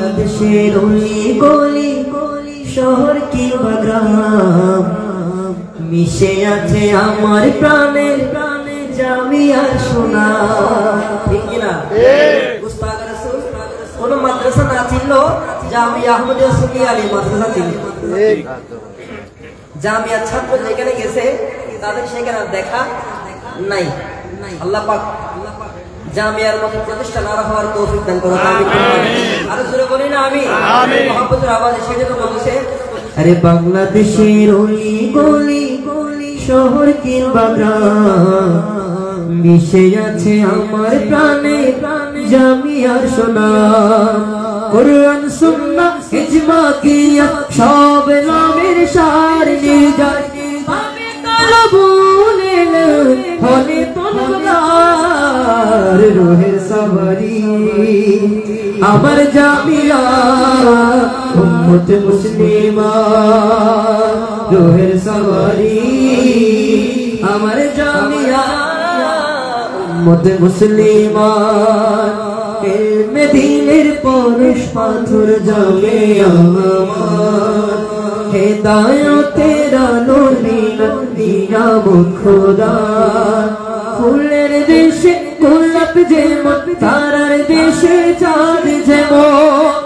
বাংলাদেশের অলি গলি শহর কিংবা গ্রাম মিশে আছে আমার প্রাণে প্রাণে জামিয়ার সোনা। ঠিক কিনা? উস্তাদ রাসূল কোন মাদ্রাসা না ছিল, জামিয়া আহমদিয়া সুন্নিয়া আলী মাদ্রাসা ছিল। জামিয়ার ছাত্র যেখানে গেছে তাদের সেখানে দেখা নাই। আল্লাহ পাক জামিয়ার মতো প্রতিষ্ঠান আর হওয়ার তৌফিক দান করুন। আমিন। আর জোরে বলি না আমিন। আমিন। মহব্বতের আওয়াজে সেজন্য বলছে, আরে বাংলাদেশের অলি গলি শহর কিংবা গ্রাম মিশে আছে আমার প্রাণে প্রাণে জামিয়ার সোনা। কুরআন সুন্নাহ ইজমা কিয়া সব নামের সার নির্জার পাবে কালবুলে হলে তনগার রোহের সওয়ারি আমার জামিয়া উম্মত মুসলিমা রোহের সওয়ারি আমার জামিয়া উম্মত মুসলিমা ইলমে দ্বীনের পরশ পাথর জমে আমার হেদায়েতের আলোর নিয়ামত খোদা। ফুলের দেশে গোলাপ যেমন তারার দেশে চাঁদ যেমন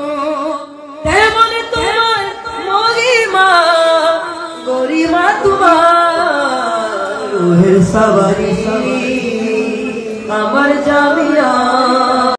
তেমন তোমার মহিমা গরিমা তোমার রোহের সওয়ারি আমার জামিয়া।